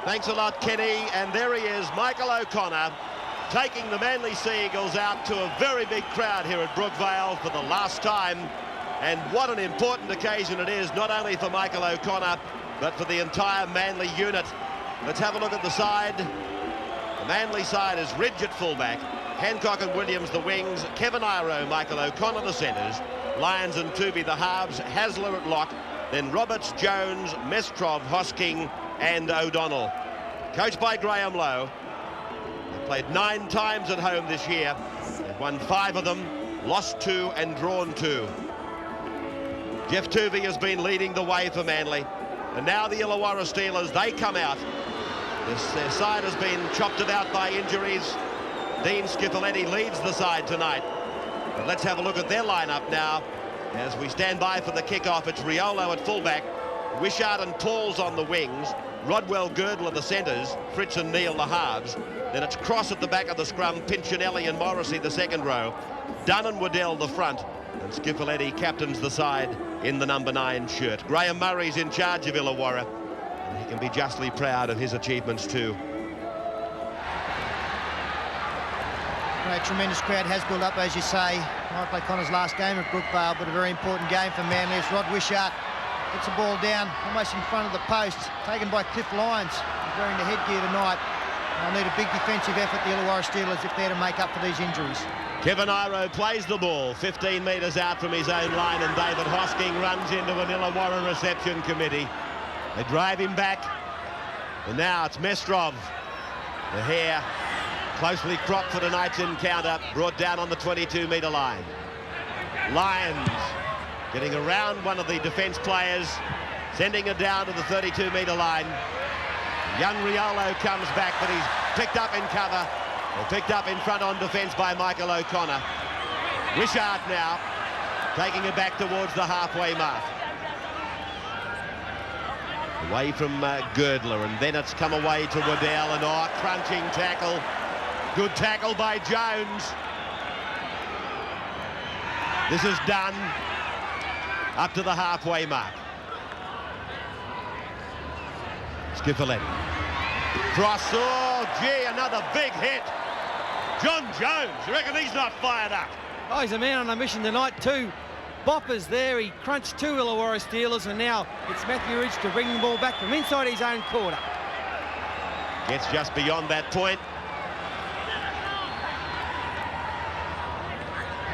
Thanks a lot, Kenny. And there he is, Michael O'Connor, taking the Manly Sea Eagles out to a very big crowd here at Brookvale for the last time. And what an important occasion it is, not only for Michael O'Connor, but for the entire Manly unit. Let's have a look at the side. The Manly side is Ridge at fullback, Hancock and Williams the wings, Kevin Iro, Michael O'Connor the centres, Lyons and Tooby the halves, Hasler at lock, then Roberts, Jones, Mestrov, Hosking and O'Donnell. Coached by Graham Lowe. They played 9 times at home this year. They've won 5 of them, lost 2 and drawn 2. Jeff Tooby has been leading the way for Manly. And now the Illawarra Steelers, they come out. Their side has been chopped about by injuries. Dean Schifoletti leads the side tonight. But let's have a look at their lineup now. As we stand by for the kickoff, it's Riolo at fullback, Wishart and Pauls on the wings, Rodwell, Girdler the centres, Fritz and Neal the halves. Then it's Cross at the back of the scrum, Pinchinelli and Morrissey the second row, Dunn and Waddell the front, and Schifoletti captains the side in the number 9 shirt. Graham Murray's in charge of Illawarra, and he can be justly proud of his achievements too. A tremendous crowd has built up, as you say. Michael O'Connor's last game at Brookvale, but a very important game for Manly as Rod Wishart gets the ball down almost in front of the post, taken by Cliff Lyons, wearing the headgear tonight. They'll need a big defensive effort, the Illawarra Steelers, if they're to make up for these injuries. Kevin Iro plays the ball 15 metres out from his own line, and David Hosking runs into an Illawarra reception committee. They drive him back, and now it's Mestrov. The hair closely cropped for tonight's encounter, brought down on the 22-metre line. Lyons getting around one of the defence players, sending it down to the 32-metre line. Young Riolo comes back, but he's picked up in cover, or picked up in front on defence by Michael O'Connor. Wishart now taking it back towards the halfway mark. Away from Girdler, and then it's come away to Waddell, and crunching tackle. Good tackle by Jones. This is done up to the halfway mark. Schifoletti. Cross, oh gee, another big hit. John Jones, you reckon he's not fired up? Oh, he's a man on a mission tonight. 2 boppers there. He crunched 2 Illawarra Steelers, and now it's Matthew Ridge to bring the ball back from inside his own quarter. Gets just beyond that point.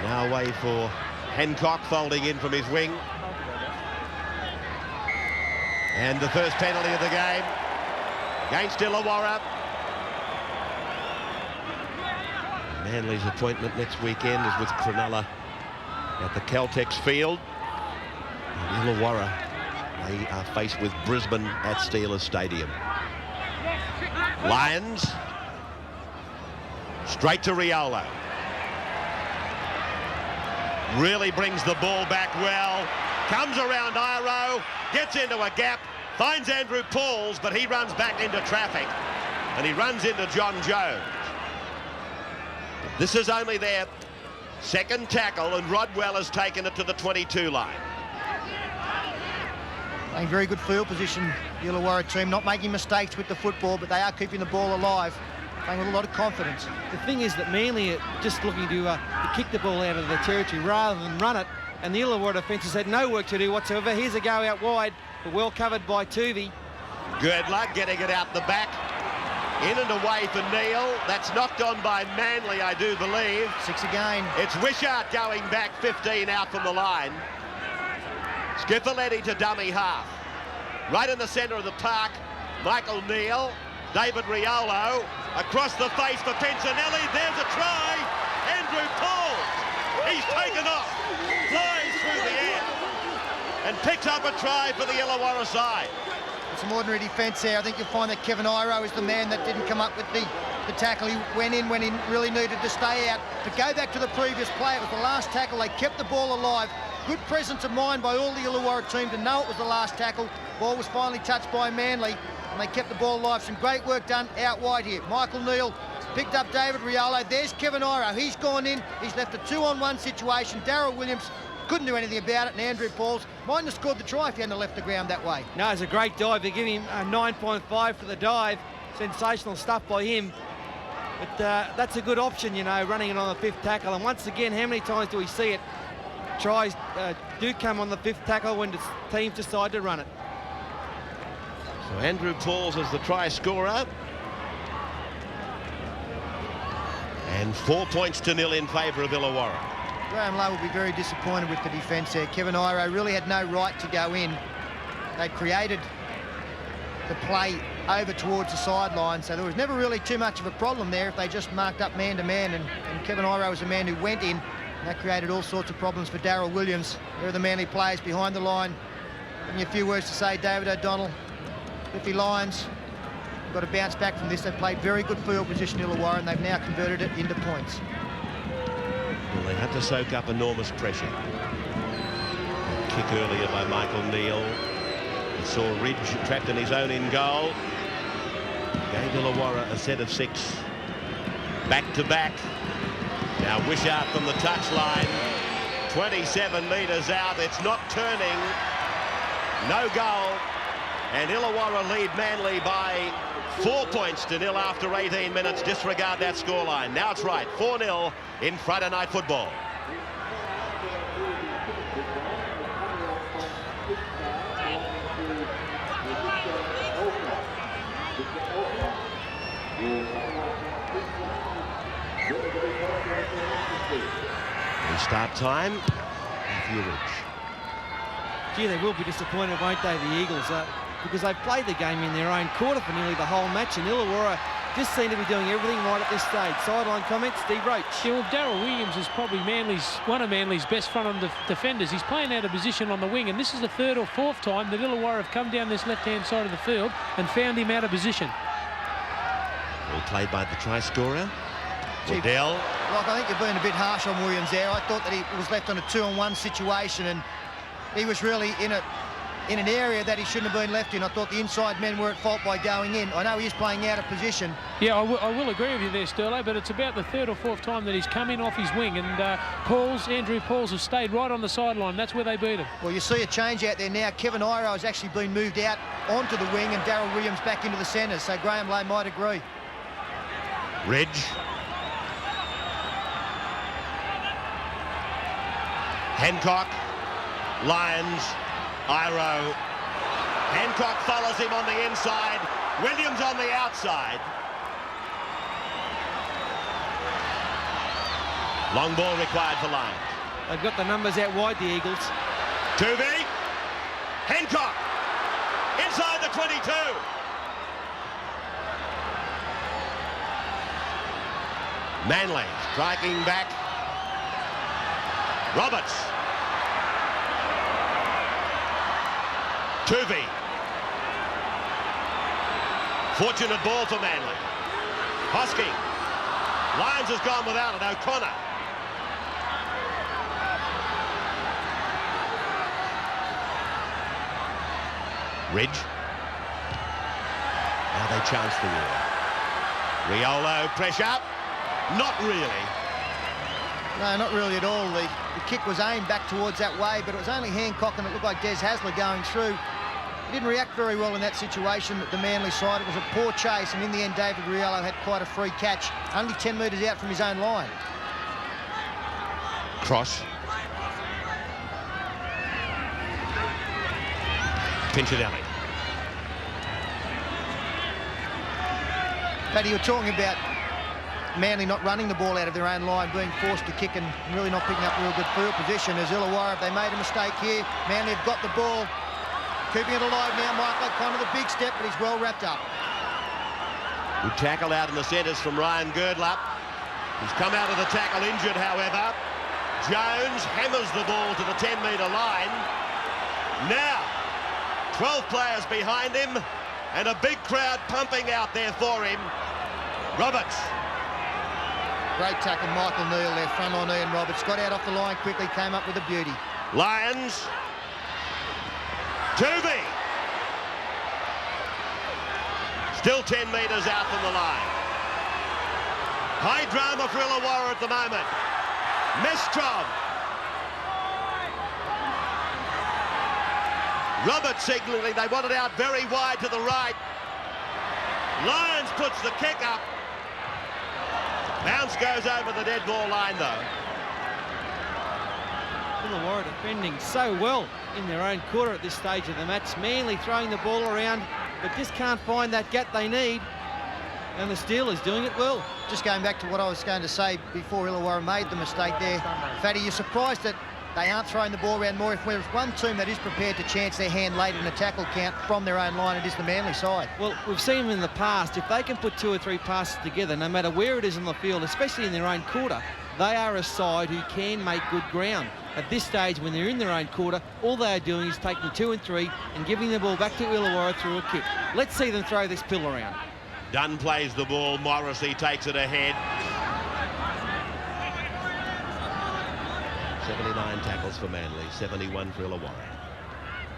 Now away for Hancock, folding in from his wing. And the first penalty of the game against Illawarra. Manly's appointment next weekend is with Cronulla at the Caltex field. And Illawarra, they are faced with Brisbane at Steelers Stadium. Lyons, straight to Riolo. Really brings the ball back well, comes around Iro, gets into a gap, finds Andrew Pauls, but he runs back into traffic, and he runs into John Jones. This is only their second tackle, and Rodwell has taken it to the 22 line. Playing very good field position, the Illawarra team, not making mistakes with the football, but they are keeping the ball alive, playing with a lot of confidence. The thing is that Manly are just looking to kick the ball out of the territory rather than run it, and the Illawarra defence has had no work to do whatsoever. Here's a go out wide, but well covered by Tooby. Girdler getting it out the back, in and away for Neal. That's knocked on by Manly, I do believe. 6 again. It's Wishart going back 15 out from the line. Schifoletti to dummy half. Right in the centre of the park, Michael Neal, David Riolo, across the face for Pinchinelli. There's a try. Andrew Pauls, he's taken off, flies through the air, and picks up a try for the Illawarra side. Some ordinary defence there. I think you'll find that Kevin Iro is the man that didn't come up with the tackle. He went in when he really needed to stay out. But go back to the previous play. It was the last tackle. They kept the ball alive. Good presence of mind by all the Illawarra team to know it was the last tackle. Ball was finally touched by Manly, and they kept the ball alive. Some great work done out wide here. Michael Neal picked up David Riolo. There's Kevin Iro. He's gone in. He's left a 2-on-1 situation. Darryl Williams couldn't do anything about it, and Andrew Pauls mightn't have scored the try if he hadn't left the ground that way. No, it's a great dive. They give him a 9.5 for the dive. Sensational stuff by him. But that's a good option, you know, running it on the 5th tackle. And once again, how many times do we see it? Tries do come on the 5th tackle when the teams decide to run it. So Andrew Pauls is the try scorer. And 4 points to 0 in favour of Illawarra. Graham Lowe will be very disappointed with the defence there. Kevin Iro really had no right to go in. They'd created the play over towards the sideline, so there was never really too much of a problem there if they just marked up man-to-man, and Kevin Iro was a man who went in, and that created all sorts of problems for Darryl Williams. There are the Manly players behind the line. Give me a few words to say, David O'Donnell, Cliffy Lyons, got to bounce back from this. They played very good field position, Illawarra, and they've now converted it into points. Well, they had to soak up enormous pressure. A kick earlier by Michael Neal. He saw Ridge trapped in his own in goal. Gave Illawarra a set of 6. Back-to-back. Now Wishart from the touchline. 27 metres out. It's not turning. No goal. And Illawarra lead Manly by 4 points to 0 after 18 minutes. Disregard that scoreline. Now it's right. 4-0 in Friday Night Football. Restart time. Matthew Ridge. Gee, they will be disappointed, won't they, the Eagles? Because they've played the game in their own quarter for nearly the whole match, and Illawarra just seem to be doing everything right at this stage. Sideline comments, Steve Roach. Yeah, well, Darryl Williams is probably one of Manly's best front-on defenders. He's playing out of position on the wing, and this is the 3rd or 4th time that Illawarra have come down this left-hand side of the field and found him out of position. Well played by the try scorer. Waddell. Like, I think you're being a bit harsh on Williams there. I thought that he was left on a 2-on-1 situation, and he was really in an area that he shouldn't have been left in. I thought the inside men were at fault by going in. I know he is playing out of position. Yeah, I will agree with you there, Sterlo, but it's about the 3rd or 4th time that he's come in off his wing, and Andrew Pauls has stayed right on the sideline. That's where they beat him. Well, you see a change out there now. Kevin Iro has actually been moved out onto the wing, and Darryl Williams back into the centre, so Graham Lowe might agree. Ridge. Hancock, Lyons, Iro. Hancock follows him on the inside. Williams on the outside. Long ball required for Lyons. They've got the numbers out wide, the Eagles. Tuvey. Hancock. Inside the 22. Manly striking back. Roberts. Tuvey. Fortunate ball for Manly. Hosking. Lyons has gone without it. O'Connor. Ridge. Now they chance the war. Riolo pressure. Not really. No, not really at all. The kick was aimed back towards that way, but it was only Hancock, and it looked like Des Hasler going through. He didn't react very well in that situation at the Manly side. It was a poor chase, and in the end, David Riolo had quite a free catch, only 10 metres out from his own line. Cross. Pinchinelli. But you were talking about Manly not running the ball out of their own line, being forced to kick and really not picking up real good field position. As Illawarra, they made a mistake here. Manly have got the ball, keeping it alive now. Michael O'Connor, the big step, but he's well wrapped up. Good tackle out in the centres from Ryan Girdler. He's come out of the tackle injured, however. Jones hammers the ball to the 10-metre line. Now, 12 players behind him and a big crowd pumping out there for him. Roberts. Great tackle, Michael Neal there, front on Ian Roberts. Got out off the line quickly, came up with a beauty. Lyons. Tuvey. Still 10 metres out from the line. High drama for Illawarra at the moment. Mestrom. Robert signalling they want it out very wide to the right. Lyons puts the kick up. Bounce goes over the dead ball line though. Illawarra defending so well in their own quarter at this stage of the match. Manly throwing the ball around, but just can't find that gap they need. And the Steelers doing it well. Just going back to what I was going to say before Illawarra made the mistake there. Fatty, you're surprised that they aren't throwing the ball around more. If there's one team that is prepared to chance their hand late in a tackle count from their own line, it is the Manly side. Well, we've seen them in the past. If they can put 2 or 3 passes together, no matter where it is on the field, especially in their own quarter, they are a side who can make good ground. At this stage, when they're in their own quarter, all they are doing is taking 2 and 3 and giving the ball back to Illawarra through a kick. Let's see them throw this pill around. Dunn plays the ball. Morrissey takes it ahead. 79 tackles for Manly, 71 for Illawarra.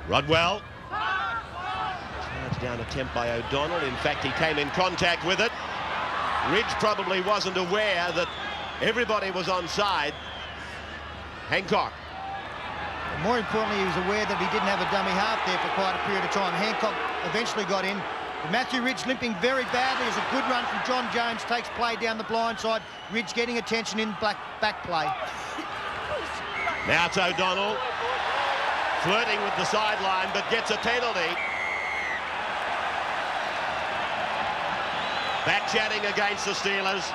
Rodwell. Charge down attempt by O'Donnell. In fact, he came in contact with it. Ridge probably wasn't aware that everybody was onside. Hancock. More importantly, he was aware that he didn't have a dummy half there for quite a period of time. Hancock eventually got in. Matthew Ridge limping very badly as a good run from John Jones takes play down the blind side. Ridge getting attention in back play. Now it's O'Donnell flirting with the sideline but gets a penalty. Back chatting against the Steelers.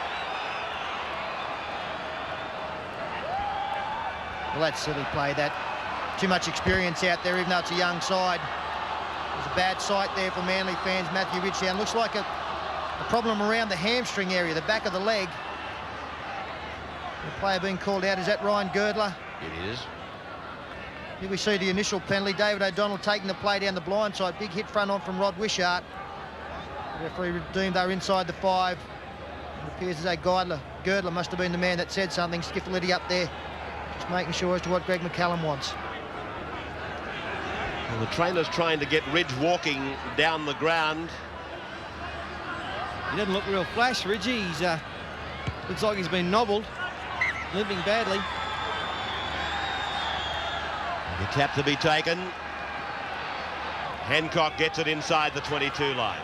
Well, that's silly play, that. Too much experience out there, even though it's a young side. There's a bad sight there for Manly fans. Matthew Ridge down. Looks like a problem around the hamstring area, the back of the leg. The player being called out, is that Ryan Girdler? It is. Here we see the initial penalty. David O'Donnell taking the play down the blind side. Big hit front on from Rod Wishart. The referee deemed they were inside the 5. It appears as though Girdler must have been the man that said something. Skiffletti up there, just making sure as to what Greg McCallum wants. Well, the trainer's trying to get Ridge walking down the ground. He doesn't look real flash, Ridgie. He's looks like he's been nobbled, limping badly. The tap to be taken. Hancock gets it inside the 22 line.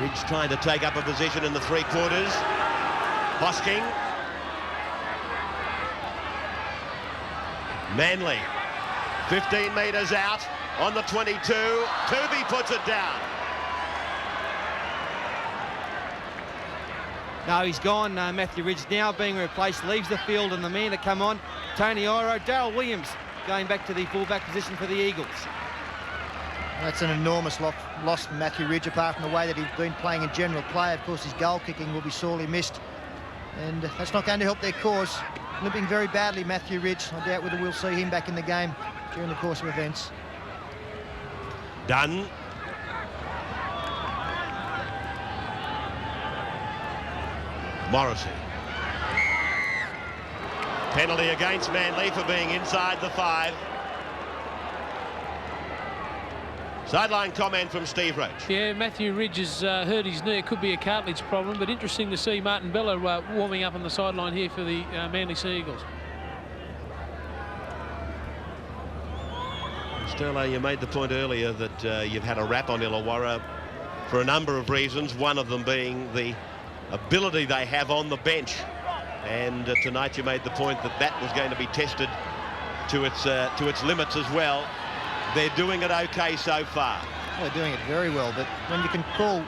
Ridge trying to take up a position in the 3/4. Hosking. Manly. 15 metres out on the 22. Tooby puts it down. No, he's gone. Matthew Ridge now being replaced, leaves the field, and the man to come on, Tony Iro. Darryl Williams going back to the fullback position for the Eagles. That's an enormous loss from Matthew Ridge, apart from the way that he's been playing in general play. Of course, his goal kicking will be sorely missed, and that's not going to help their cause. Limping very badly, Matthew Ridge. I doubt whether we'll see him back in the game during the course of events. Dunn. Morrissey. Penalty against Manly for being inside the 5. Sideline comment from Steve Roach. Yeah, Matthew Ridge has hurt his knee. It could be a cartilage problem, but interesting to see Martin Bella warming up on the sideline here for the Manly Sea Eagles. Sterlo, you made the point earlier that you've had a rap on Illawarra for a number of reasons, one of them being the ability they have on the bench. And tonight you made the point that that was going to be tested to its limits as well. They're doing it okay so far. Well, they're doing it very well, but when you can call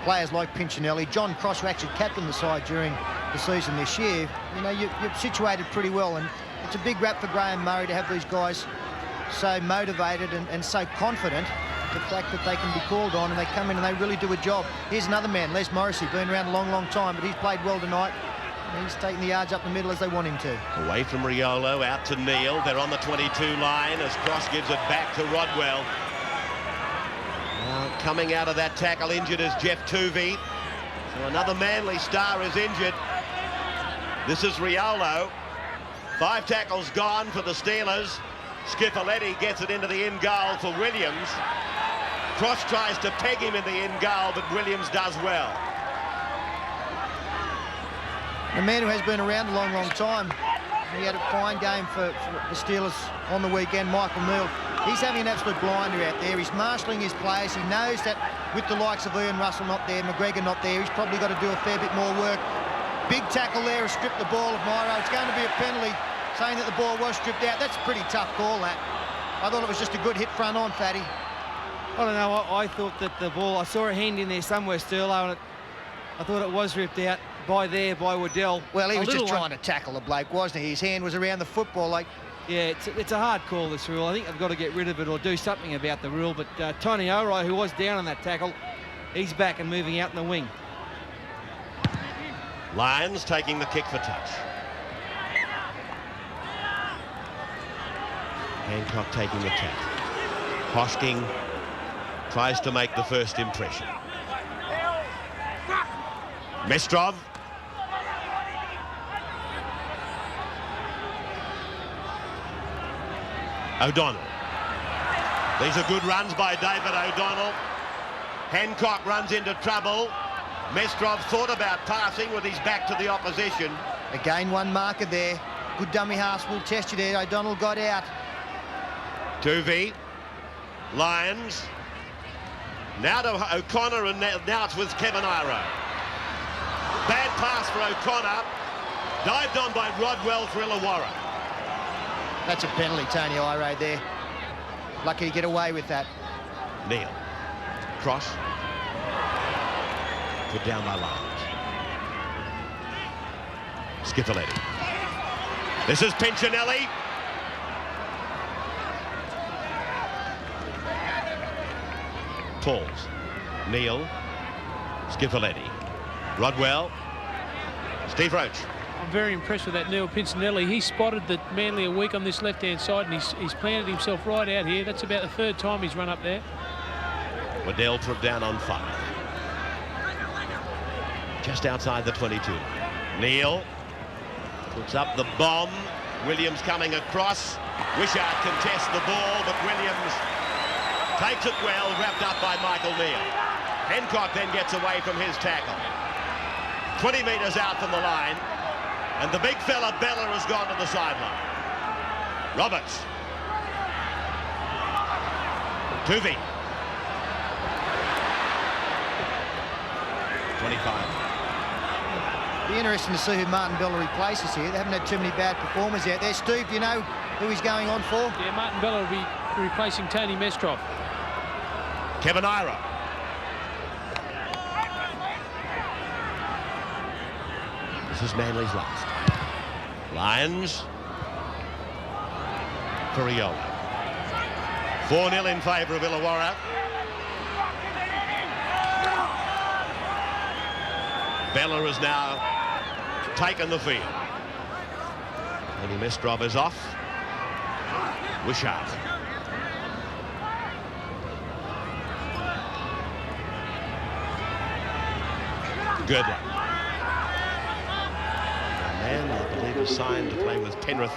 players like Pinchinelli, John Cross, who actually captained the side during the season this year, you know, you're situated pretty well, and it's a big rap for Graham Murray to have these guys so motivated and so confident. The fact that they can be called on and they come in and they really do a job. Here's another man, Les Morrissey, been around a long time, but he's played well tonight. He's taking the yards up the middle as they want him to. Away from Riolo, out to Neal. They're on the 22 line as Cross gives it back to Rodwell. Coming out of that tackle injured is Jeff Tuvey. So another Manly star is injured. This is Riolo. 5 tackles gone for the Steelers. Skiffletti gets it into the in goal for Williams. Cross tries to peg him in the in goal, but Williams does well. A man who has been around a long time, and he had a fine game for the Steelers on the weekend, Michael Neal. He's having an absolute blinder out there. He's marshalling his players. He knows that with the likes of Ian Russell not there, McGregor not there, he's probably got to do a fair bit more work. Big tackle there has stripped the ball of Myro. It's going to be a penalty, saying that the ball was stripped out. That's a pretty tough call, that. I thought it was just a good hit front on, Fatty. I don't know, I thought that the ball, I saw a hand in there somewhere, Sterlo, and I thought it was ripped out by Waddell. Well, he was just trying to tackle the bloke, wasn't he? His hand was around the football, like... Yeah, it's a hard call, this rule. I think they've got to get rid of it or do something about the rule, but Tony O'Reilly, who was down on that tackle, he's back and moving out in the wing. Lions taking the kick for touch. Hancock taking the tap. Hosking tries to make the first impression. Mestrov. O'Donnell. These are good runs by David O'Donnell. Hancock runs into trouble. Mestrov thought about passing with his back to the opposition. Again, one marker there. Good dummy halves will test you there. O'Donnell got out. Tuvey. Lions. Now to O'Connor, and now it's with Kevin Iro. Bad pass for O'Connor. Dived on by Rodwell for Illawarra. That's a penalty, Tony Iro there. Lucky to get away with that. Neal. Cross. Put down by Lions. Schiffoletti. This is Pincinelli. Pauls. Neal. Schiffoletti. Rodwell. Steve Roach. I'm very impressed with that Neil Pincinelli. He spotted that Manly are weak on this left-hand side, and he's planted himself right out here. That's about the third time he's run up there. Waddell put down on 5. Just outside the 22. Neal puts up the bomb. Williams coming across. Wishart contests the ball, but Williams takes it well, wrapped up by Michael Neal. Hancock then gets away from his tackle. 20 metres out from the line, and the big fella Bella has gone to the sideline. Roberts. Tuvey. 25. Be interesting to see who Martin Bella replaces here. They haven't had too many bad performers out there. Steve, do you know who he's going on for? Yeah, Martin Bella will be replacing Tony Mestrov. Kevin Iro. This is Manly's last. Lions. Ferriola. 4-0 in favour of Illawarra. Bella has now taken the field. Tony Mestrov is off. Wishart. Good one. A man, I believe, is signed to play with Penrith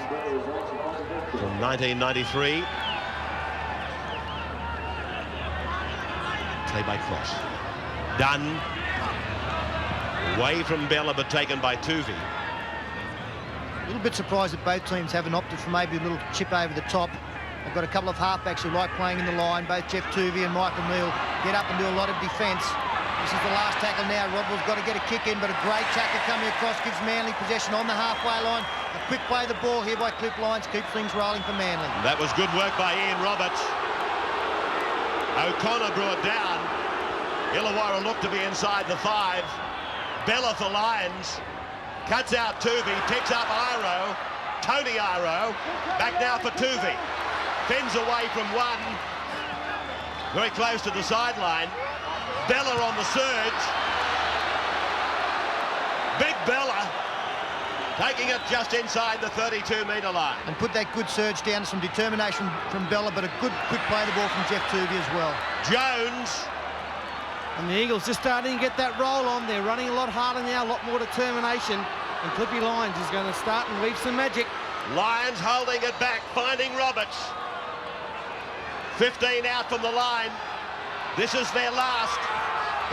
from 1993. Play by Cross. Dunn. Away from Bella, but taken by Tuvey. A little bit surprised that both teams haven't opted for maybe a little chip over the top. They've got a couple of halfbacks who like playing in the line. Both Jeff Tuvey and Michael Neal get up and do a lot of defence. This is the last tackle now. Rodwell's got to get a kick in, but a great tackle coming across gives Manly possession on the halfway line. A quick play of the ball here by Cliff Lyons keeps things rolling for Manly. That was good work by Ian Roberts. O'Connor brought down. Illawarra looked to be inside the 5. Bella for Lions. Cuts out Tuvey, picks up Iro. Tony Iro. Back now for Tuvey. Fends away from one. Very close to the sideline. Bella on the surge. Big Bella taking it just inside the 32-metre line. And put that good surge down, some determination from Bella, but a good quick play of the ball from Jeff Tuvey as well. Jones. And the Eagles just starting to get that roll on. They're running a lot harder now, a lot more determination. And Clippy Lyons is going to start and weave some magic. Lyons holding it back, finding Roberts. 15 out from the line. This is their last.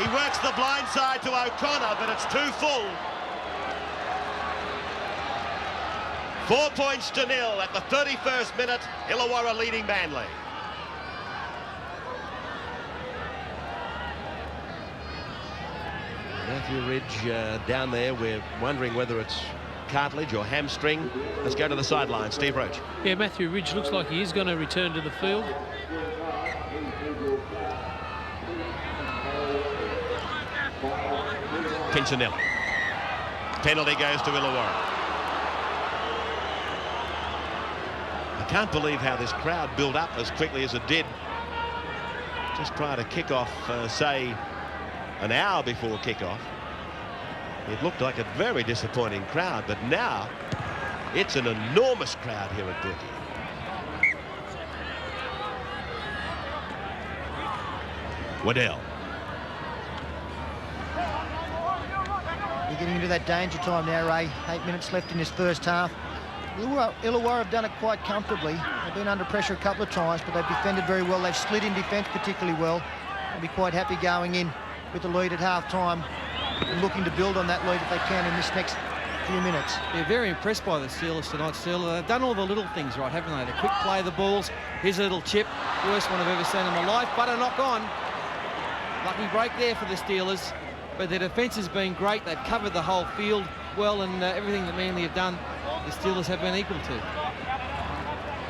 He works the blind side to O'Connor, but it's too full. 4 points to nil at the 31st minute. Illawarra leading Manly. Matthew Ridge down there. We're wondering whether it's cartilage or hamstring. Let's go to the sideline. Steve Roach. Yeah, Matthew Ridge looks like he is going to return to the field. Pincinelli. Penalty goes to Illawarra. I can't believe how this crowd built up as quickly as it did just prior to kick-off, say an hour before kick-off. It looked like a very disappointing crowd, but now it's an enormous crowd here at Brookie. Waddell. You're getting into that danger time now, Ray. 8 minutes left in this first half. Illawarra have done it quite comfortably. They've been under pressure a couple of times, but they've defended very well. They've slid in defence particularly well. They'll be quite happy going in with the lead at half-time and looking to build on that lead if they can in this next few minutes. They're very impressed by the Steelers tonight, Steele. They've done all the little things right, haven't they? The quick play the balls. Here's a little chip. Worst one I've ever seen in my life, but a knock on. Lucky break there for the Steelers. But their defence has been great. They've covered the whole field well, and everything that Manly have done, the Steelers have been equal to.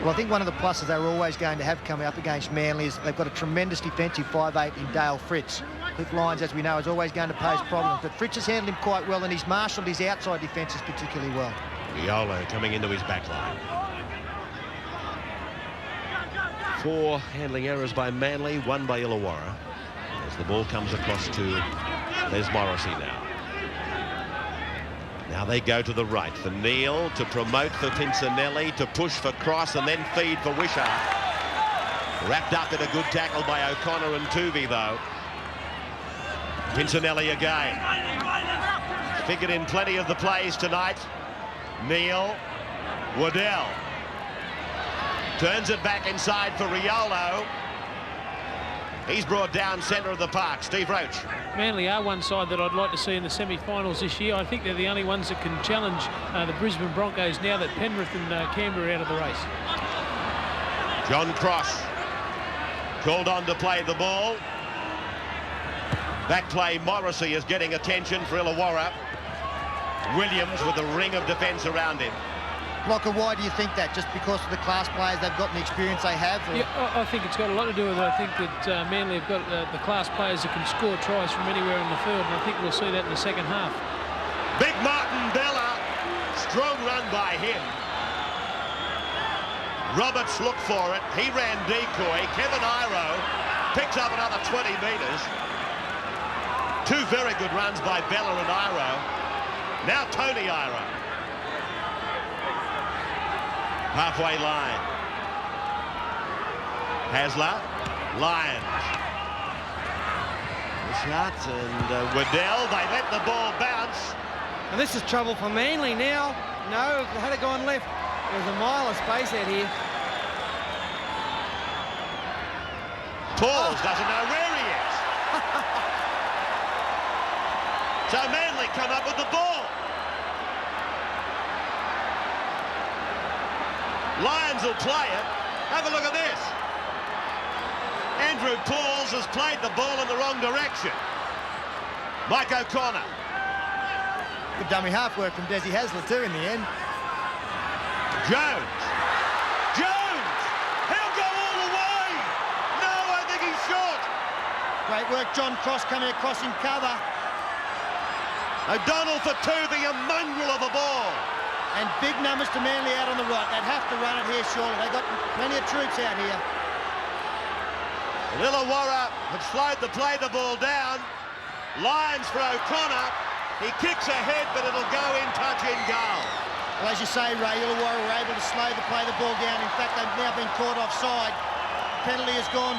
Well, I think one of the pluses they were always going to have coming up against Manly is they've got a tremendous defensive 5'8" in Dale Fritz. Cliff Lyons, as we know, is always going to pose problems, but Fritz has handled him quite well, and he's marshalled his outside defences particularly well. Riolo coming into his back line. 4 handling errors by Manly, 1 by Illawarra. As the ball comes across to Les Morrissey now. Now they go to the right for Neal, to promote for Pincinelli, to push for Cross and then feed for Wishart. Wrapped up in a good tackle by O'Connor and Tuvey though. Pincinelli again. Figured in plenty of the plays tonight. Neal. Waddell. Turns it back inside for Riolo. He's brought down centre of the park. Steve Roach. Manly are one side that I'd like to see in the semi-finals this year. I think they're the only ones that can challenge the Brisbane Broncos now that Penrith and Canberra are out of the race. John Cross called on to play the ball. Back play, Morrissey is getting attention for Illawarra. Williams with a ring of defence around him. Blocker, why do you think that? Just because of the class players they've got and the experience they have? Or? Yeah, I think it's got a lot to do with it. I think that Manly have got the class players that can score tries from anywhere on the field, and I think we'll see that in the second half. Big Martin Bella, strong run by him. Roberts looked for it. He ran decoy. Kevin Iro picks up another 20 metres. 2 very good runs by Bella and Iro. Now Tony Iro. Halfway line. Hasler. Lyons. Wishart and Waddell. They let the ball bounce. And this is trouble for Manly now. No, had it gone left, there's a mile of space out here. Pauls doesn't know where he is. So Manly come up with the ball. Lyons will play it. Have a look at this. Andrew Pauls has played the ball in the wrong direction. Mike O'Connor. Good dummy half work from Desi Hasler too in the end. Jones. Jones! He'll go all the way! No, I think he's short. Great work, John Cross coming across in cover. O'Donnell for Tuvey, a mongrel of a ball. And big numbers to Manly out on the right. They'd have to run it here, surely. They've got plenty of troops out here. Illawarra have slowed the play the ball down. Lyons for O'Connor. He kicks ahead, but it'll go in touch in goal. Well, as you say, Ray, Illawarra were able to slow the play the ball down. In fact, they've now been caught offside. Penalty has gone.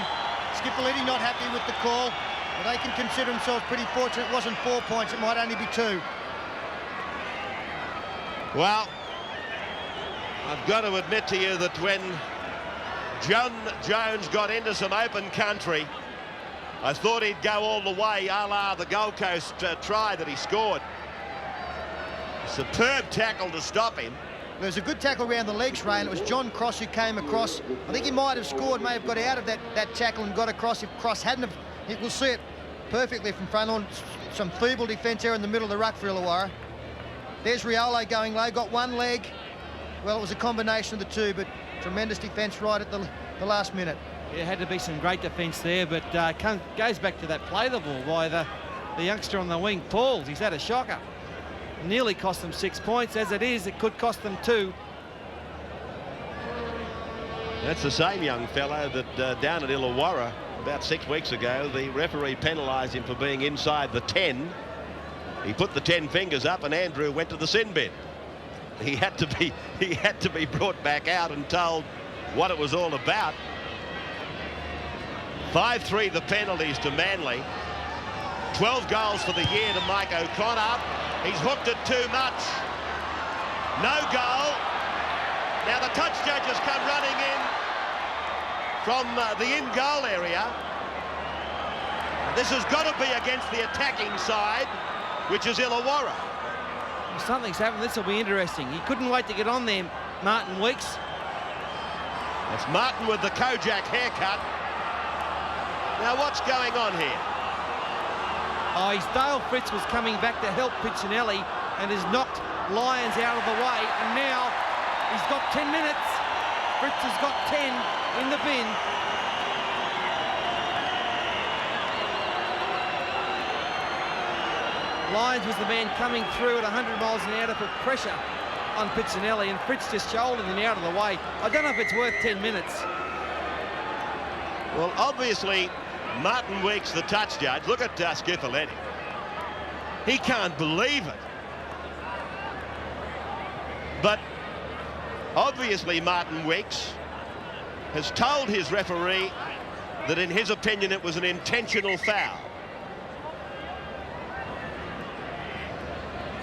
Skipperletti not happy with the call. But they can consider themselves pretty fortunate. It wasn't 4 points. It might only be 2. Well, I've got to admit to you that when John Jones got into some open country, I thought he'd go all the way, a la the Gold Coast try that he scored. Superb tackle to stop him. There was a good tackle around the legs, Ray, and it was John Cross who came across. I think he might have scored, may have got out of that tackle and got across. If Cross hadn't have, we'll see it perfectly from front on. Some feeble defence there in the middle of the ruck for Illawarra. There's Riolo going low, got one leg. Well, it was a combination of the two, but tremendous defence right at the last minute. Yeah, had to be some great defence there, but goes back to that play the ball by the youngster on the wing, Pauls. He's had a shocker. Nearly cost them 6 points. As it is, it could cost them 2. That's the same young fellow that down at Illawarra about 6 weeks ago, the referee penalised him for being inside the 10. He put the 10 fingers up and Andrew went to the sin bin. He had to be brought back out and told what it was all about. 5-3 the penalties to Manly. 12 goals for the year to Mike O'Connor. He's hooked it too much. No goal. Now the touch judges come running in from the in-goal area. This has got to be against the attacking side, which is Illawarra. Something's happened. This will be interesting. He couldn't wait to get on there, Martin Weeks. That's Martin with the Kojak haircut. Now what's going on here? Oh, his Dale Fritz was coming back to help Piccinelli and has knocked Lyons out of the way, and now he's got 10 minutes. Fritz has got 10 in the bin. Lyons was the man coming through at 100 miles an hour to put pressure on Piccinelli, and Fritz just shouldered him out of the way. I don't know if it's worth 10 minutes. Well, obviously, Martin Weeks, the touch judge, look at Skiffaletti. He can't believe it. But obviously Martin Weeks has told his referee that in his opinion it was an intentional foul.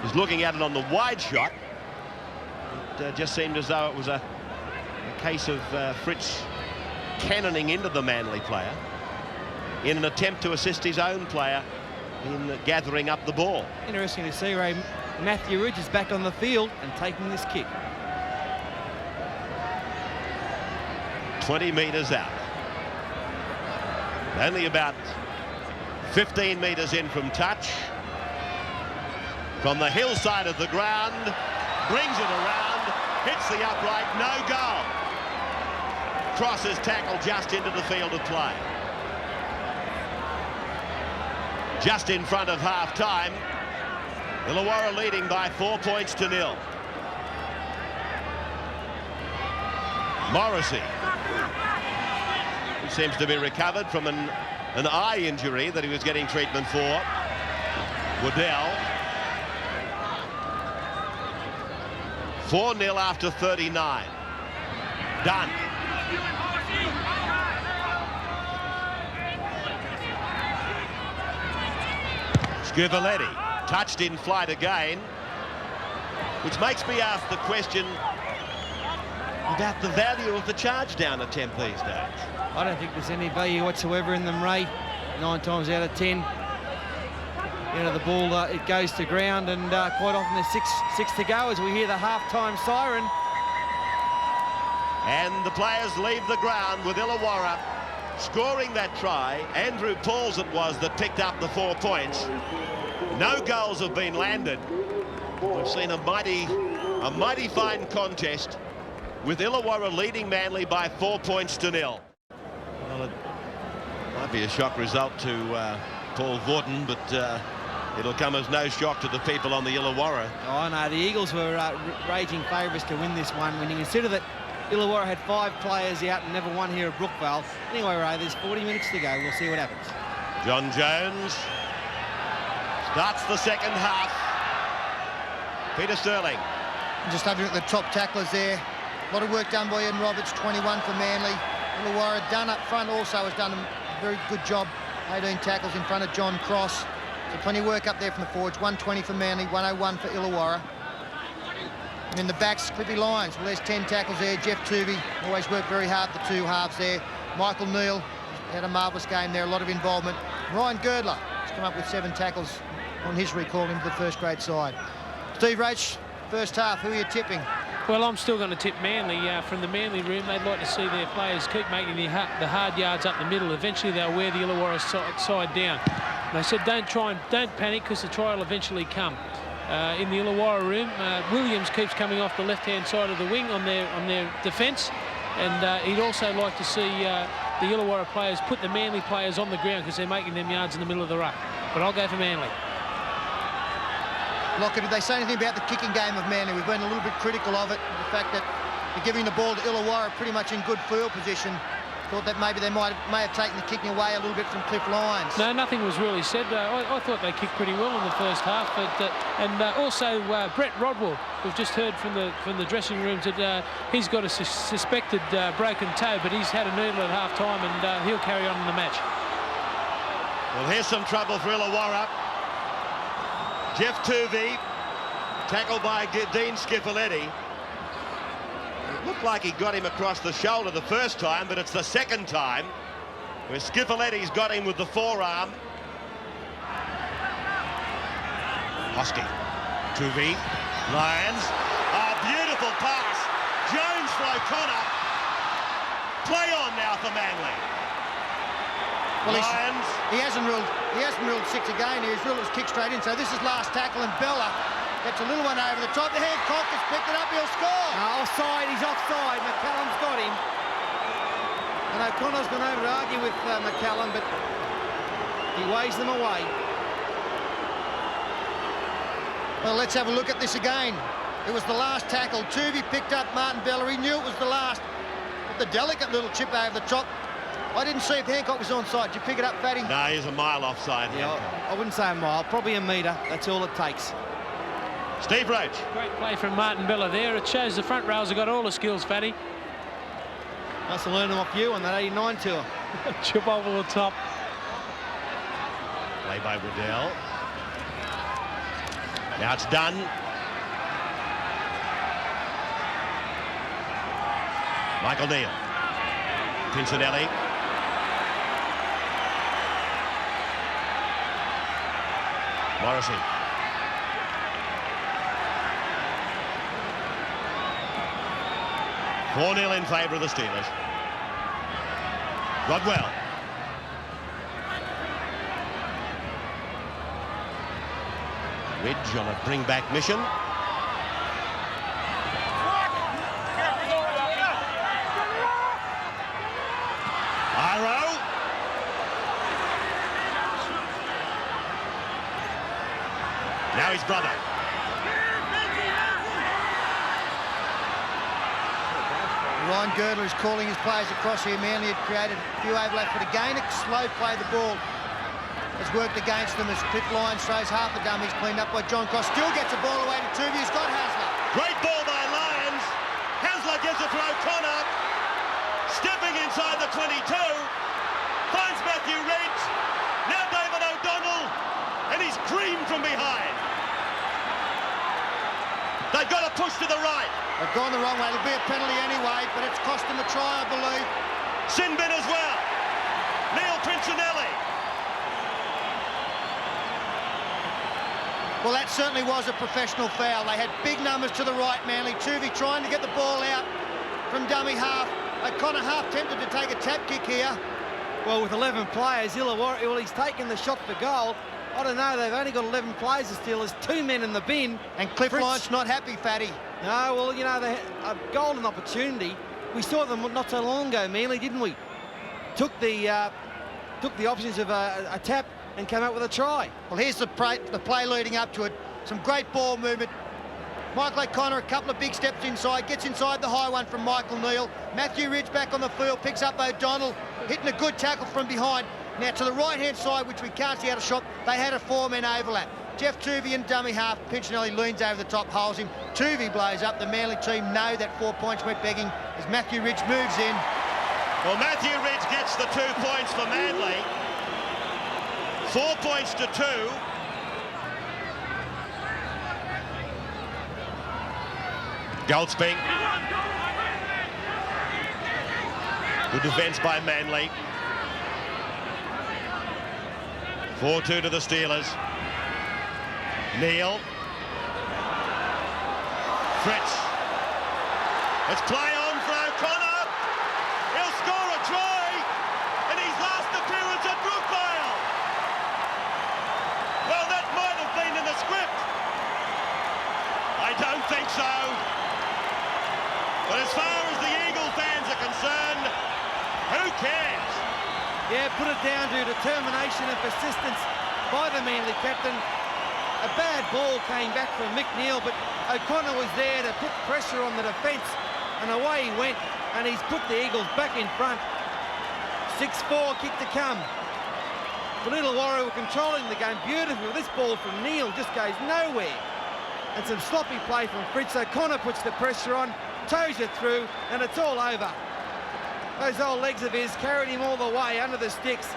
He's looking at it on the wide shot. It just seemed as though it was a case of Fritz cannoning into the Manly player in an attempt to assist his own player in gathering up the ball. Interesting to see, Ray. Matthew Ridge is back on the field and taking this kick. 20 metres out. Only about 15 metres in from touch. From the hillside of the ground, brings it around, hits the upright, no goal. Crosses tackle just into the field of play. Just in front of half-time, Illawarra leading by 4 points to 0. Morrissey, who seems to be recovered from an eye injury that he was getting treatment for. Waddell. 4-0 after 39. Done. Skiffaletti touched in flight again, which makes me ask the question about the value of the charge down attempt these days. I don't think there's any value whatsoever in them, Ray. 9 times out of 10, the ball it goes to ground, and quite often there's six to go as we hear the half-time siren. And the players leave the ground with Illawarra scoring that try. Andrew Pauls it was that picked up the 4 points. No goals have been landed. We've seen a mighty fine contest with Illawarra leading Manly by 4 points to 0. Well, it might be a shock result to Paul Vaughton, but it'll come as no shock to the people on the Illawarra. Oh no, the Eagles were raging favourites to win this one when you consider that Illawarra had 5 players out and never won here at Brookvale. Anyway, Ray, there's 40 minutes to go. We'll see what happens. John Jones starts the second half. Peter Sterling. Just having at the top tacklers there. A lot of work done by Ian Roberts, 21 for Manly. Illawarra done up front also has done a very good job. 18 tackles in front of John Cross. So plenty of work up there from the forwards. 120 for Manly, 101 for Illawarra. And in the backs, Clippy Lyons. Well, there's 10 tackles there. Jeff Tuvey always worked very hard, the 2 halves there. Michael Neal had a marvellous game there, a lot of involvement. Ryan Girdler has come up with 7 tackles on his recall into the first grade side. Steve Roach, first half, who are you tipping? Well, I'm still going to tip Manly. From the Manly room, they'd like to see their players keep making the hard yards up the middle. Eventually, they'll wear the Illawarra side down. And they said, don't panic, because the try will eventually come. In the Illawarra room, Williams keeps coming off the left-hand side of the wing on their defence, and he'd also like to see the Illawarra players put the Manly players on the ground because they're making them yards in the middle of the ruck. But I'll go for Manly. Locker, did they say anything about the kicking game of Manly? We've been a little bit critical of it, the fact that they're giving the ball to Illawarra pretty much in good field position. Thought that maybe they may have taken the kicking away a little bit from Cliff Lyons. No, nothing was really said. I thought they kicked pretty well in the first half, but also Brett Rodwell, we've just heard from the dressing rooms that he's got a suspected broken toe, but he's had a needle at half time, and he'll carry on in the match. Well, here's some trouble for Illawarra. Jeff Tuvey, tackled by Dean Schifoletti. It looked like he got him across the shoulder the first time, but it's the second time where Schifoletti's got him with the forearm. Hosking, Tuvey, Lyons. Oh, beautiful pass. Jones for O'Connor. Play on now for Manly. Well, Lyons. he hasn't ruled 6 again. He's ruled his kick straight in. So this is last tackle, and Bella gets a little one over the top. The Hancock has picked it up. He'll score. Offside. He's offside. McCallum's got him. And O'Connor's gone over to argue with McCallum, but he waves them away. Well, let's have a look at this again. It was the last tackle. Tuvey picked up Martin Bella. He knew it was the last. But the delicate little chip over the top. I didn't see if Hancock was onside. Did you pick it up, Fatty? No, he's a mile offside. Yeah, I wouldn't say a mile, probably a metre. That's all it takes. Steve Roach. Great play from Martin Bella there. It shows the front rows have got all the skills, Fatty. Must have learned them off you on that 89 tour. Chip over the top. Play by Riddell. Now it's done. Michael Neal. Pincinelli. Morrissey. Four 4-0 in favour of the Steelers. Rodwell. Ridge on a bring-back mission. Iro. Now his brother. Ryan Girdler is calling his players across here. Manly had created a few overlaps, but again, a slow play the ball has worked against them as Cliff Lyons throws half the dummies cleaned up by John Cross. Still gets a ball away to Tuvey. He's got Hasler. Great ball by Lyons. Hasler gives it to O'Connor. Stepping inside the 22. Finds Matthew Ridge. Now David O'Donnell. And he's creamed from behind. They've got to push to the right. They've gone the wrong way. It'll be a penalty anyway, but it's cost them a try, I believe. Sinbin as well. Neil Pincinelli. Well, that certainly was a professional foul. They had big numbers to the right, Manly. Tuvey trying to get the ball out from dummy half. O'Connor half tempted to take a tap kick here. Well, with 11 players, Illawarra, well, he's taken the shot for goal. I don't know, they've only got 11 players to steal. There's 2 men in the bin. And Cliff Lyons not happy, Fatty. No, well, you know, they had a golden opportunity. We saw them not so long ago, Manly, didn't we? Took the options of a tap and came out with a try. Well, here's the play leading up to it. Some great ball movement. Michael O'Connor, a couple of big steps inside, gets inside the high one from Michael Neal. Matthew Ridge back on the field, picks up O'Donnell, hitting a good tackle from behind. Now to the right-hand side, which we can't see out of shot, they had a 4-man overlap. Jeff Tuvey and dummy half. Pincinelli leans over the top, holds him. Tuvey blows up. The Manly team know that 4 points went begging as Matthew Ridge moves in. Well, Matthew Ridge gets the 2 points for Manly. 4 points to 2. Goldsby. Good defence by Manly. 4-2 to the Steelers. Neal. Fritz. It's play on for O'Connor. He'll score a try in his last appearance at Brookvale. Well, that might have been in the script. I don't think so. But as far as the Eagle fans are concerned, who cares? Yeah, put it down to determination and persistence by the Manly captain. A bad ball came back from McNeil, but O'Connor was there to put pressure on the defence, and away he went, and he's put the Eagles back in front. 6-4 kick to come. The Illawarra were controlling the game beautifully. This ball from Neil just goes nowhere. And some sloppy play from Fritz. O'Connor puts the pressure on, toes it through, and it's all over. Those old legs of his carried him all the way under the sticks.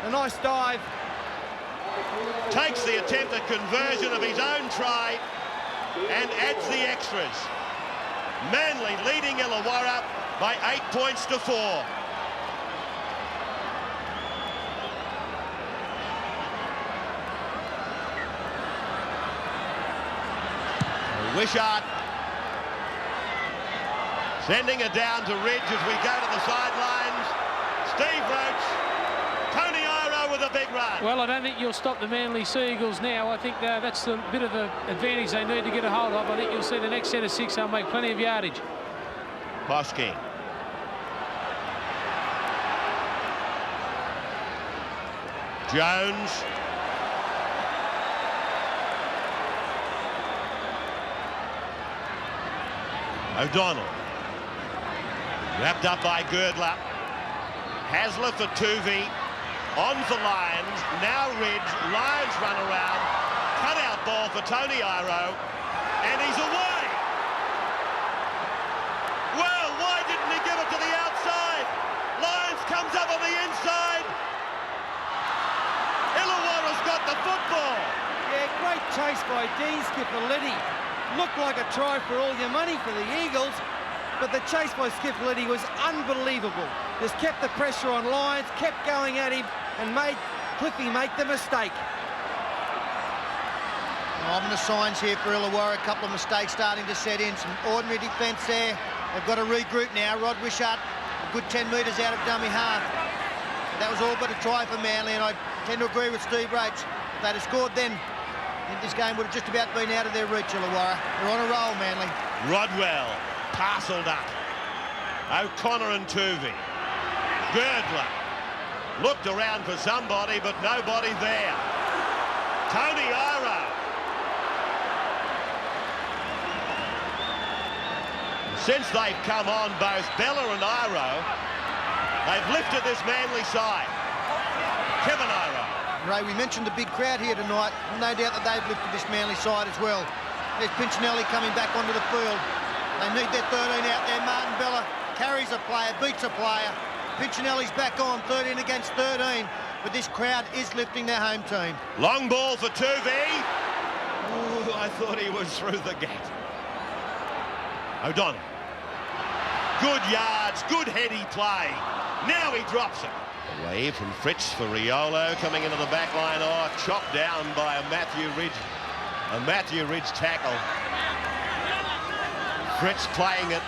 A nice dive. Takes the attempted conversion of his own try and adds the extras. Manly leading Illawarra by 8 points to 4. Wishart sending it down to Ridge as we go to the sidelines. Steve Roach, Tony Iro with a big run. Well, I don't think you'll stop the Manly Seagulls now. I think that's a bit of an advantage they need to get a hold of. I think you'll see the next set of 6, they'll make plenty of yardage. Hosking. Jones. O'Donnell. Wrapped up by Girdler. Hasler for Tuvey. On for Lions. Now Ridge. Lions run around. Cut out ball for Tony Iro. And he's away. Well, why didn't he give it to the outside? Lions comes up on the inside. Illawarra's got the football. Yeah, great chase by Dean Skipoletti. Looked like a try for all your money for the Eagles, but the chase by Skipoletti was unbelievable. Just kept the pressure on Lions, kept going at him, and made Cliffy make the mistake. I'm the signs here for Illawarra. A couple of mistakes starting to set in. Some ordinary defence there. They've got to regroup now. Rod Wishart, a good 10 metres out of dummy half. That was all but a try for Manly, and I tend to agree with Steve Roach. If they'd have scored then, I think this game would have just about been out of their reach, Illawarra. They're on a roll, Manly. Rodwell, parcelled up. O'Connor and Tuvey. Girdler looked around for somebody, but nobody there. Tony Iro. Since they've come on, both Bella and Iro, they've lifted this Manly side. Kevin Iro. Ray, we mentioned the big crowd here tonight. No doubt that they've lifted this Manly side as well. There's Pinchinelli coming back onto the field. They need their 13 out there. Martin Bella carries a player, beats a player. Pinchinelli's back on, 13 against 13. But this crowd is lifting their home team. Long ball for Tuvey. Ooh, I thought he was through the gate. O'Donnell. Good yards, good heady play. Now he drops it. Away from Fritz for Riolo, coming into the back line. Oh, chopped down by a Matthew Ridge tackle. Fritz playing it.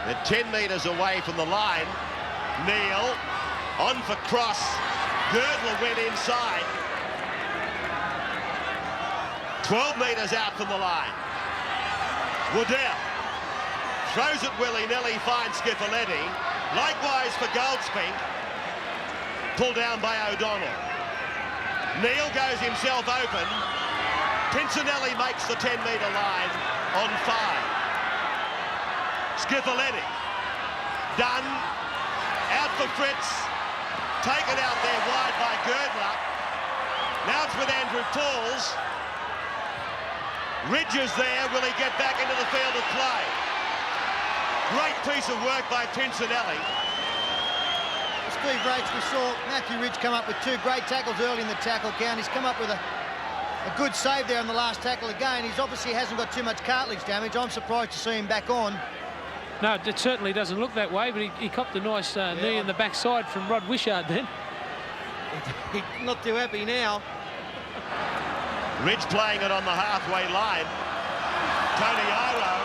They're 10 metres away from the line. Neil on for cross. Girdler went inside. 12 metres out from the line. Waddell throws it willy-nilly, finds Skipoletti. Likewise for Goldspink. Pulled down by O'Donnell. Neil goes himself open. Pinchinelli makes the 10-metre line on 5. Skipoletti. Done. Out for Fritz. Taken out there wide by Girdler. Now it's with Andrew Pauls. Ridge is there. Will he get back into the field of play? Great piece of work by Pinchinelli. Steve Roach, we saw Matthew Ridge come up with 2 great tackles early in the tackle count. He's come up with a good save there on the last tackle again. He's obviously hasn't got too much cartilage damage. I'm surprised to see him back on. No, it certainly doesn't look that way, but he copped a nice knee in the backside from Rod Wishart then. He's not too happy now. Ridge playing it on the halfway line. Tony Iro.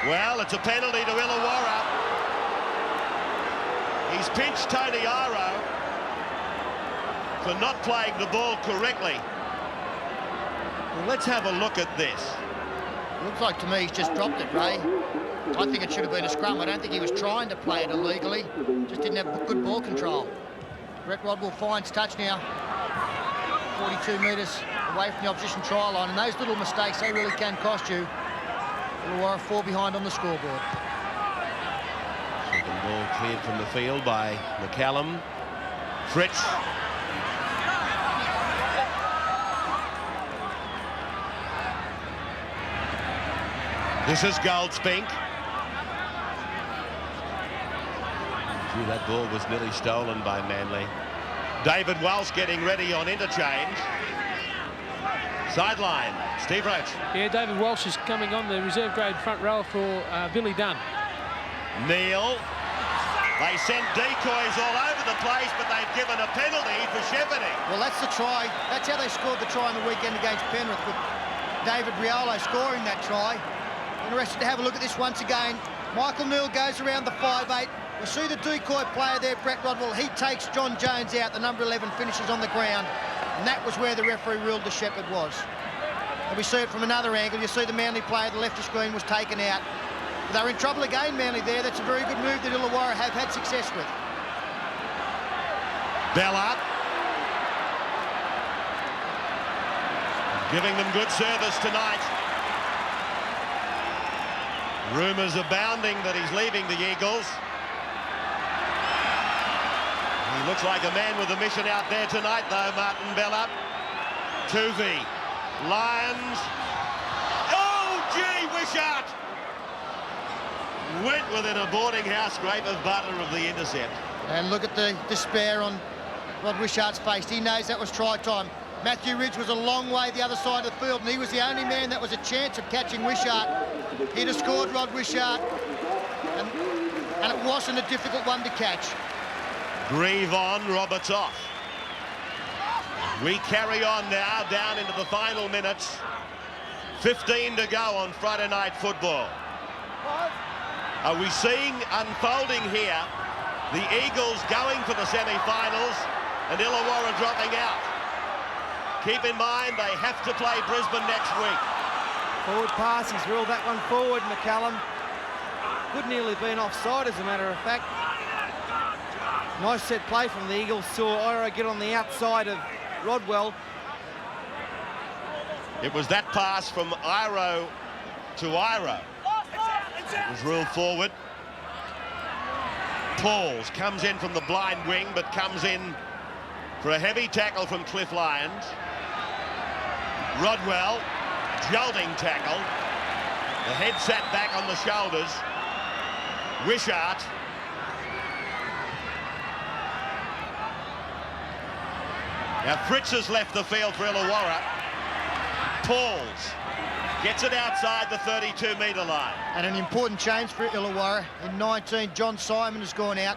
Well, it's a penalty to Illawarra. He's pinched Tony Iro for not playing the ball correctly. Well, let's have a look at this. Looks like to me he's just dropped it, Ray. I think it should have been a scrum. I don't think he was trying to play it illegally. Just didn't have good ball control. Brett Rodwell finds touch now. 42 metres away from the opposition try line. And those little mistakes, they really can cost you. Illawarra 4 behind on the scoreboard. Second ball cleared from the field by McCallum. Fritz. This is Goldspink. Gee, that ball was nearly stolen by Manly. David Welsh getting ready on interchange. Sideline, Steve Roach. Yeah, David Welsh is coming on the reserve grade front row for Billy Dunn. Neil. They sent decoys all over the place, but they've given a penalty for shepherding. Well, that's the try. That's how they scored the try on the weekend against Penrith, with David Riolo scoring that try. Interested to have a look at this once again. Michael Neal goes around the 5'8". You see the decoy player there, Brett Rodwell. He takes John Jones out. The number 11 finishes on the ground. And that was where the referee ruled the shepherd was. And we see it from another angle. You see the Manly player, the left of screen, was taken out. But they're in trouble again, Manly there. That's a very good move that Illawarra have had success with. Bella. Giving them good service tonight. Rumours abounding that he's leaving the Eagles. He looks like a man with a mission out there tonight, though, Martin Bella. Tuvey. Lions. Oh, gee, Wishart! Went within a boarding house scrape of butter of the intercept. And look at the despair on Rod Wishart's face. He knows that was try time. Matthew Ridge was a long way the other side of the field, and he was the only man that was a chance of catching Wishart. He'd have scored Rod Wishart, and it wasn't a difficult one to catch. Grieve on, Roberts off. We carry on now, down into the final minutes. 15 to go on Friday Night Football. Are we seeing unfolding here the Eagles going for the semi-finals and Illawarra dropping out? Keep in mind they have to play Brisbane next week. Forward pass, he's ruled that one forward, McCallum. Could nearly been offside, as a matter of fact. Nice set play from the Eagles. Saw Iro get on the outside of Rodwell. It was that pass from Iro to Iro. It was ruled forward. Pauls comes in from the blind wing, but comes in for a heavy tackle from Cliff Lyons. Rodwell, jolting tackle. The head sat back on the shoulders. Wishart. Now Fritz has left the field for Illawarra. Pauls gets it outside the 32-metre line. And an important change for Illawarra. In 19, John Simon has gone out.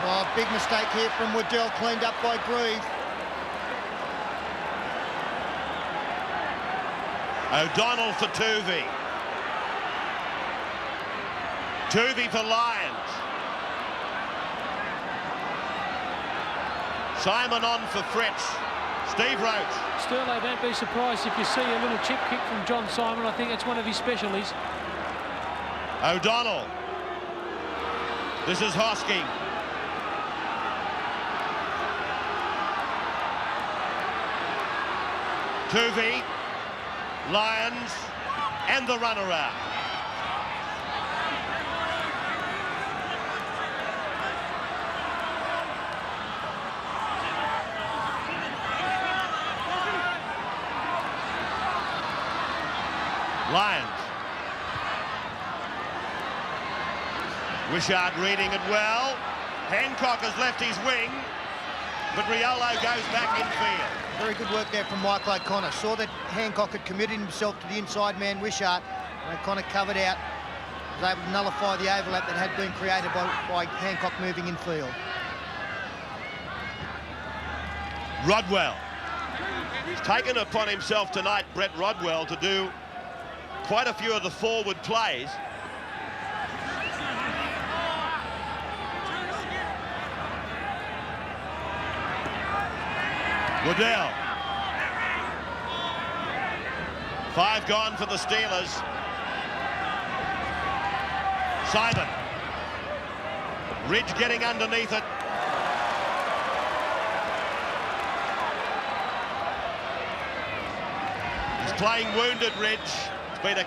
Oh, big mistake here from Waddell, cleaned up by Grieve. O'Donnell for Tuvey. Tuvey for Lyons. Simon on for Fritz. Steve Roach. Sterlo, don't be surprised if you see a little chip kick from John Simon. I think it's one of his specialties. O'Donnell. This is Hosking. Tuvey, Lyons, and the runaround. Lyons. Wishart reading it well. Hancock has left his wing, but Riolo goes back in field. Very good work there from Michael O'Connor. Saw that Hancock had committed himself to the inside man, Wishart, and O'Connor covered out. Was able to nullify the overlap that had been created by Hancock moving in field. Rodwell. He's taken upon himself tonight, Brett Rodwell, to do quite a few of the forward plays. Waddell. 5 gone for the Steelers. Simon. Ridge getting underneath it. He's playing wounded, Ridge. It's been a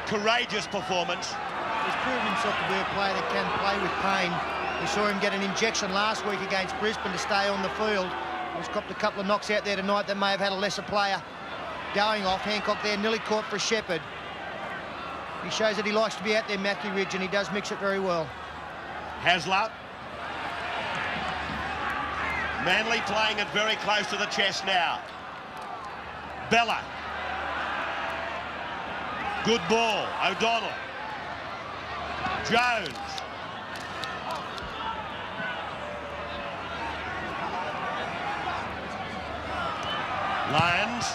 courageous performance. He's proven himself to be a player that can play with pain. We saw him get an injection last week against Brisbane to stay on the field. He's copped a couple of knocks out there tonight that may have had a lesser player going off. Hancock there nearly caught for Shepherd. He shows that he likes to be out there, Matthew Ridge, and he does mix it very well. Hasler. Manly playing it very close to the chest now. Bella. Good ball. O'Donnell. Jones. Lyons.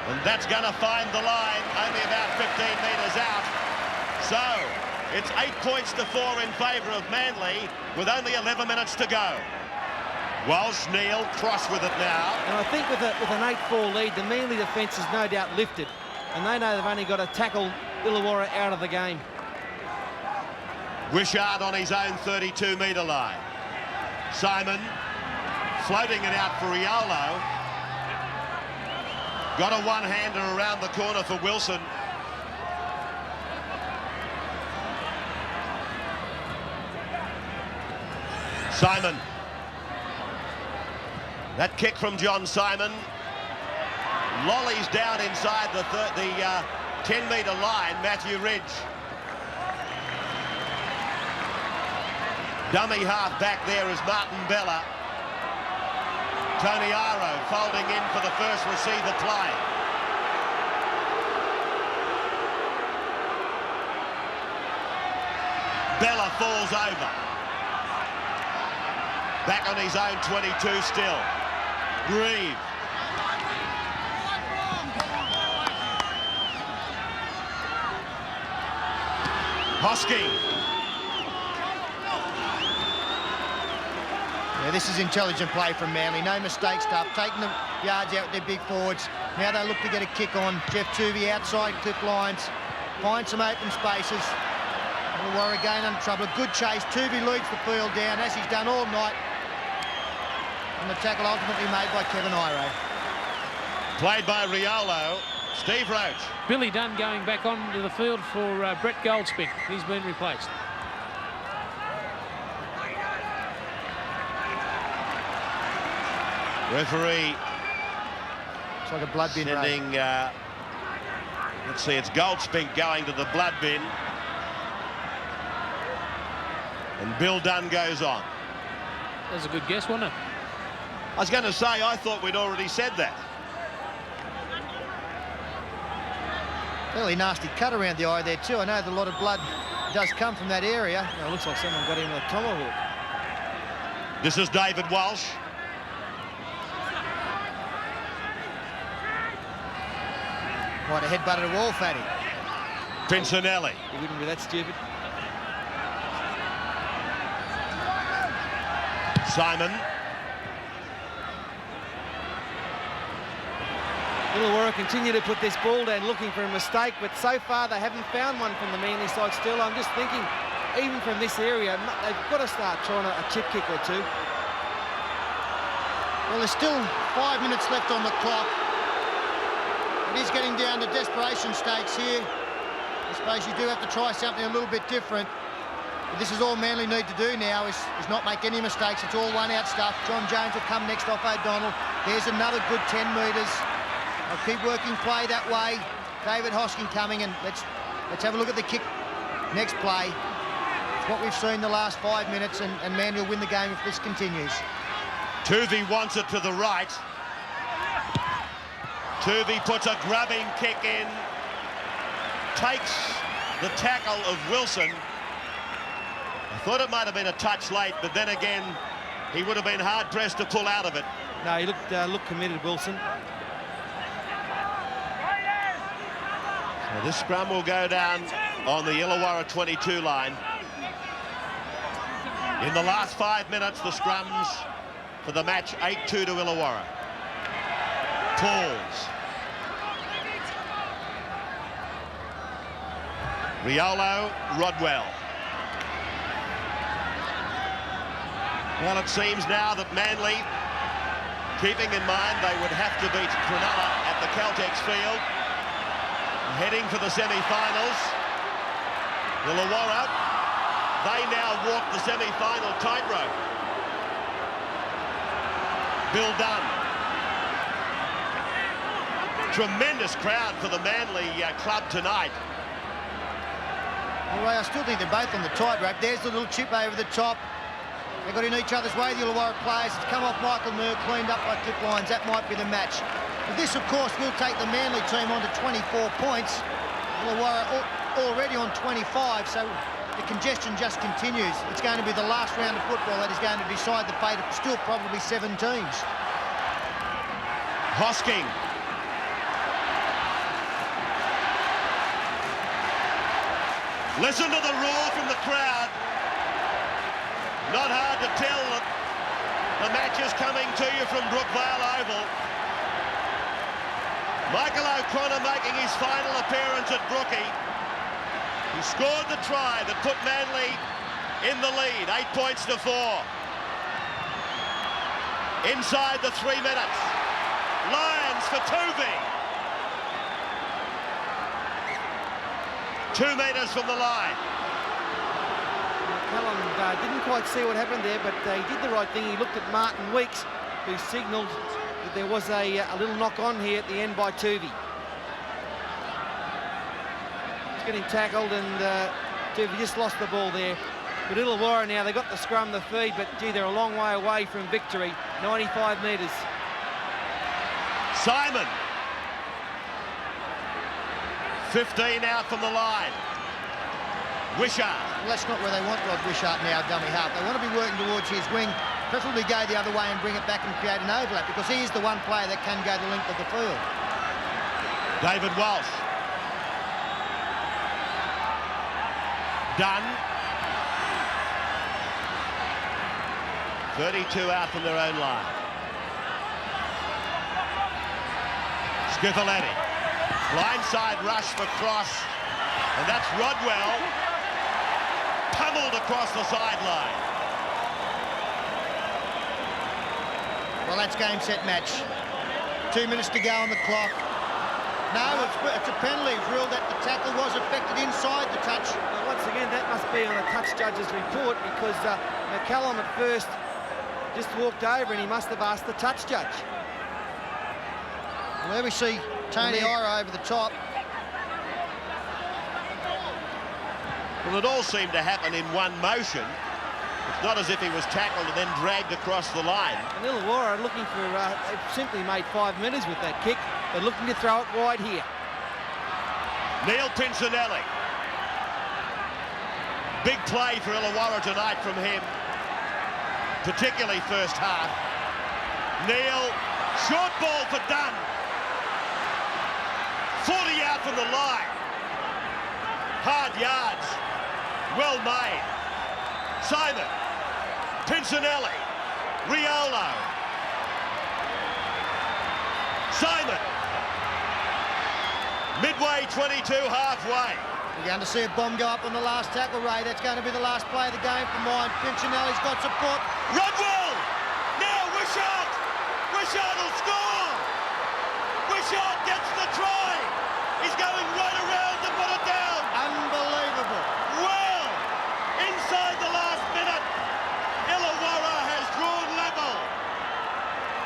And that's going to find the line, only about 15 metres out. So, it's 8 points to 4 in favour of Manly, with only 11 minutes to go. Walsh, Neal, cross with it now. And I think with an 8-4 lead, the Manly defence is no doubt lifted. And they know they've only got to tackle Illawarra out of the game. Wishart on his own 32-metre line. Simon floating it out for Riolo. Got a one-hander around the corner for Wilson. Simon. That kick from John Simon. Lollies down inside the 10-metre line, Matthew Ridge. Dummy half back there is Martin Bella. Tony Aro folding in for the first receiver play. Bella falls over. Back on his own 22 still. Grieve. Hosking. Yeah, this is intelligent play from Manly. No mistake stuff. Taking the yards out with their big forwards. Now they look to get a kick on. Jeff Tuvey outside clip lines. Find some open spaces. Illawarra again under trouble. A good chase. Tuvey leads the field down, as he's done all night. And the tackle ultimately made by Kevin Iro. Played by Riolo. Steve Roach. Billy Dunn going back onto the field for Brett Goldspink. He's been replaced. Referee. It's like a blood bin sending, let's see, it's Goldspink going to the blood bin. And Bill Dunn goes on. That was a good guess, wasn't it? I was going to say, I thought we'd already said that. Fairly nasty cut around the eye there too. I know that a lot of blood does come from that area. It looks like someone got him with a tomahawk. This is David Walsh. Might have headbutted a wall, Fatty. Pincinelli. He wouldn't be that stupid. Simon. Illawarra continue to put this ball down looking for a mistake, but so far they haven't found one from the Manly side still. I'm just thinking, even from this area, they've got to start trying a chip kick or two. Well, there's still 5 minutes left on the clock. It is getting down to desperation stakes here. I suppose you do have to try something a little bit different. But this is all Manly need to do now is not make any mistakes. It's all one-out stuff. John Jones will come next off O'Donnell. There's another good 10 metres. I'll keep working play that way. David Hosking coming, and let's have a look at the kick next play. It's what we've seen the last 5 minutes, and Manly will win the game if this continues. Tuvey wants it to the right. Tuvey puts a grubbing kick in, takes the tackle of Wilson. I thought it might have been a touch late, but then again, he would have been hard-pressed to pull out of it. No, he looked committed, Wilson. Now this scrum will go down on the Illawarra 22 line. In the last 5 minutes, the scrums for the match 8-2 to Illawarra. Pulls. Riolo, Rodwell. Well, it seems now that Manly, keeping in mind they would have to beat Cronulla at the Caltex field, heading for the semi-finals. Illawarra, they now walk the semi-final tightrope. Bill Dunn. Tremendous crowd for the Manly club tonight. Anyway, I still think they're both on the tightrope. There's the little chip over the top. They got in each other's way, the Illawarra players. It's come off Michael Moore, cleaned up by clip lines. That might be the match. But this, of course, will take the Manly team on to 24 points. Illawarra already on 25, so the congestion just continues. It's going to be the last round of football that is going to decide the fate of still probably 7 teams. Hosking. Listen to the roar from the crowd. Not hard to tell that the match is coming to you from Brookvale Oval. Michael O'Connor making his final appearance at Brookie. He scored the try that put Manly in the lead, 8 points to 4. Inside the 3 minutes. Lions for Tuvey. 2 metres from the line. Callum didn't quite see what happened there, but he did the right thing. He looked at Martin Weeks, who signalled that there was a little knock on here at the end by Tuvey. He's getting tackled, and Tuvey just lost the ball there. But Illawarra now, they got the scrum, the feed, but gee, they're a long way away from victory. 95 metres. Simon. 15 out from the line. Wishart. Well, that's not where they want Rod Wishart now, dummy half. They want to be working towards his wing, preferably go the other way and bring it back and create an overlap, because he is the one player that can go the length of the field. David Walsh. Dunn. 32 out from their own line. Schifoletti. Blindside rush for Cross, and that's Rodwell. Pummeled across the sideline. Well, that's game, set, match. 2 minutes to go on the clock. No, it's a penalty. It's ruled that the tackle was affected inside the touch. Well, once again, that must be on the touch judge's report, because McCallum at first just walked over and he must have asked the touch judge. Well, there we see Tony Iro over the top. Well, it all seemed to happen in one motion. It's not as if he was tackled and then dragged across the line. And Illawarra are looking for, they've simply made 5 metres with that kick. They're looking to throw it wide here. Neil Pincinelli. Big play for Illawarra tonight from him, particularly first half. Neil, short ball for Dunn. 40 out from the line. Hard yards. Well made. Simon. Pincinelli. Riolo. Simon. Midway 22, halfway. We're going to see a bomb go up on the last tackle, Ray. That's going to be the last play of the game for mine. Pincinelli's got support. Rodwell! Now Wishart! Wishart will score! Wishart gets the try! He's going right around to put it down! Unbelievable. Well, inside the last minute, Illawarra has drawn level.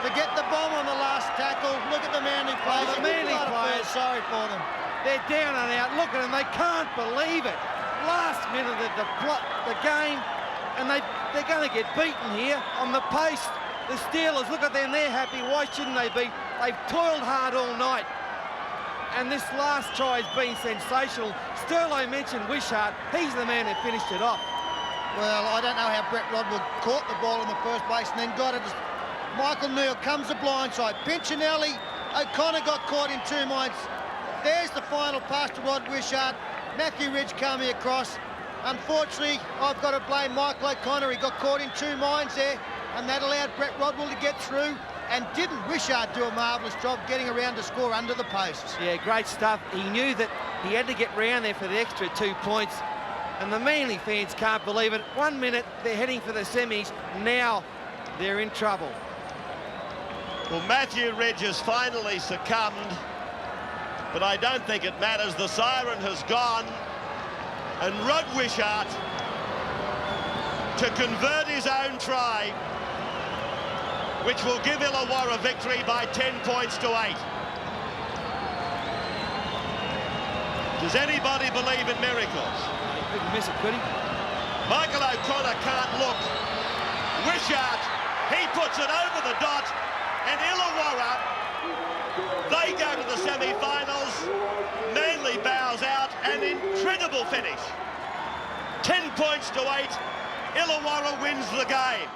Forget the bomb on the last tackle. Look at the Manly players. the Manly players. Feel sorry for them. They're down and out. Look at them. They can't believe it. Last minute of the game, and they're going to get beaten here on the post. The Steelers, look at them. They're happy. Why shouldn't they be? They've toiled hard all night. And this last try has been sensational. Sterlo mentioned Wishart. He's the man that finished it off. Well, I don't know how Brett Rodwell caught the ball in the first place and then got it. Michael Neal comes the blindside. Pincinelli, O'Connor got caught in 2 minds. there's the final pass to Rod Wishart. Matthew Ridge coming across. Unfortunately, I've got to blame Michael O'Connor. He got caught in two minds there, and that allowed Brett Rodwell to get through. And didn't Wishart do a marvellous job getting around to score under the posts? Yeah, great stuff. He knew that he had to get round there for the extra 2 points. And the Manly fans can't believe it. 1 minute, they're heading for the semis. Now they're in trouble. Well, Matthew Ridge has finally succumbed, but I don't think it matters. The siren has gone, and Rod Wishart, to convert his own try, which will give Illawarra victory by 10 points to 8. Does anybody believe in miracles? He couldn't miss it, could he? Michael O'Connor can't look. Wishart, he puts it over the dot, and Illawarra, they go to the semi-finals. Manly bows out, an incredible finish. 10 points to 8, Illawarra wins the game.